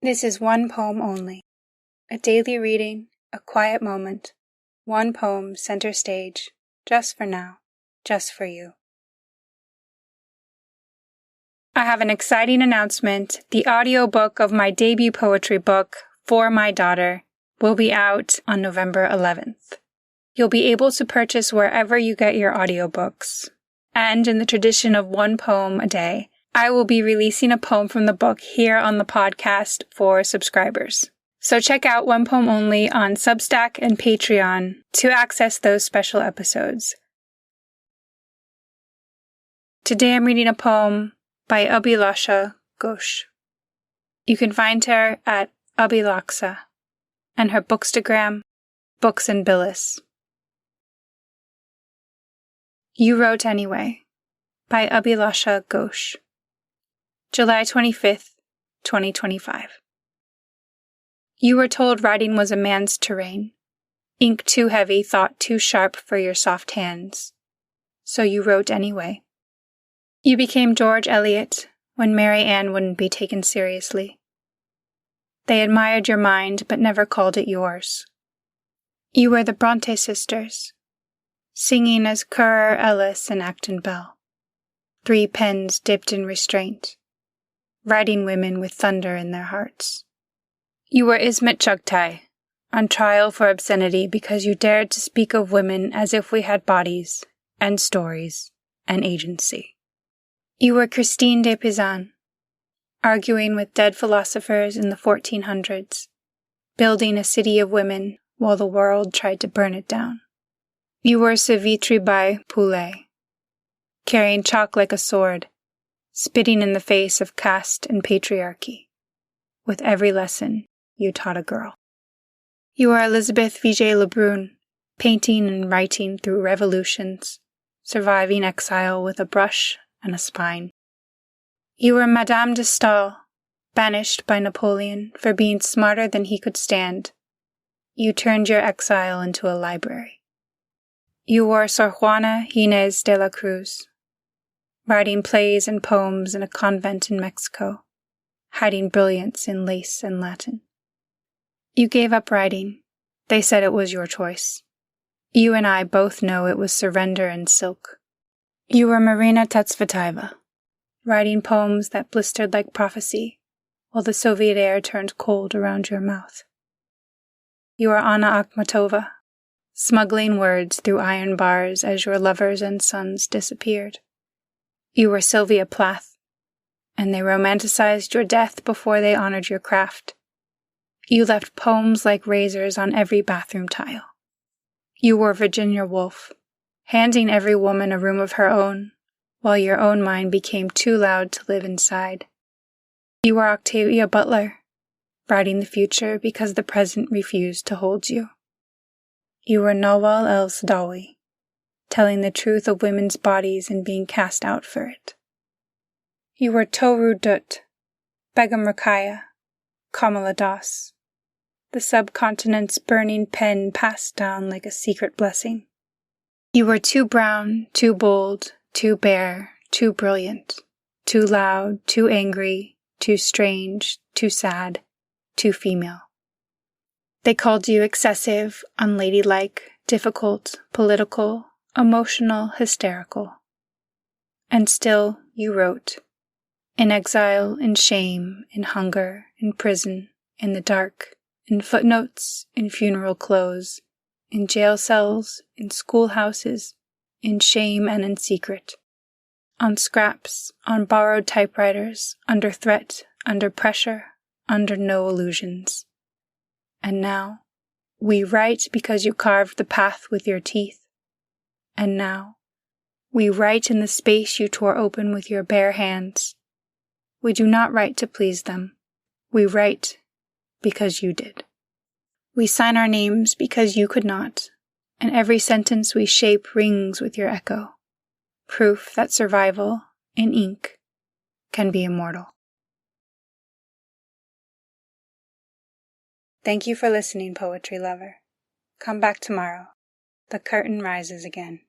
This is one poem only. A daily reading, a quiet moment, one poem center stage, just for now, just for you. I have an exciting announcement. The audiobook of my debut poetry book, For My Daughter, will be out on November 11th. You'll be able to purchase wherever you get your audiobooks. And in the tradition of one poem a day, I will be releasing a poem from the book here on the podcast for subscribers. So check out One Poem Only on Substack and Patreon to access those special episodes. Today I'm reading a poem by Abhilasha Ghosh. You can find her at Abhilasha and her bookstagram, Books and Billis. You Wrote Anyway by Abhilasha Ghosh. July 25th, 2025. You were told writing was a man's terrain, ink too heavy, thought too sharp for your soft hands. So you wrote anyway. You became George Eliot when Mary Ann wouldn't be taken seriously. They admired your mind but never called it yours. You were the Brontë sisters, singing as Currer, Ellis, and Acton Bell. 3 pens dipped in restraint, writing women with thunder in their hearts. You were ismat chughtai, on trial for obscenity because you dared to speak of women as if we had bodies, and stories, and agency. You were Christine de Pizan, arguing with dead philosophers in the 1400s, building a city of women while the world tried to burn it down. You were savitri by phule, carrying chalk like a sword, spitting in the face of caste and patriarchy, with every lesson you taught a girl. You are Elizabeth Vigée Lebrun, painting and writing through revolutions, surviving exile with a brush and a spine. You were Madame de Staël, banished by Napoleon for being smarter than he could stand. You turned your exile into a library. You were Sor Juana Inés de la Cruz, writing plays and poems in a convent in Mexico, hiding brilliance in lace and Latin. You gave up writing. They said it was your choice. You and I both know it was surrender and silk. You were Marina Tsvetaeva, writing poems that blistered like prophecy, while the Soviet air turned cold around your mouth. You were Anna Akhmatova, smuggling words through iron bars as your lovers and sons disappeared. You were Sylvia Plath, and they romanticized your death before they honored your craft. You left poems like razors on every bathroom tile. You were Virginia Woolf, handing every woman a room of her own, while your own mind became too loud to live inside. You were Octavia Butler, writing the future because the present refused to hold you. You were Nawal el-Saadawi, telling the truth of women's bodies and being cast out for it. You were Toru Dutt, Begum Rakaya, Kamala Das, the subcontinent's burning pen passed down like a secret blessing. You were too brown, too bold, too bare, too brilliant, too loud, too angry, too strange, too sad, too female. They called you excessive, unladylike, difficult, political, emotional, hysterical. And still you wrote, in exile, in shame, in hunger, in prison, in the dark, in footnotes, in funeral clothes, in jail cells, in schoolhouses, in shame and in secret, on scraps, on borrowed typewriters, under threat, under pressure, under no illusions. And now, we write because you carved the path with your teeth. And now, we write in the space you tore open with your bare hands. We do not write to please them. We write because you did. We sign our names because you could not, and every sentence we shape rings with your echo, proof that survival, in ink, can be immortal. Thank you for listening, poetry lover. Come back tomorrow. The curtain rises again.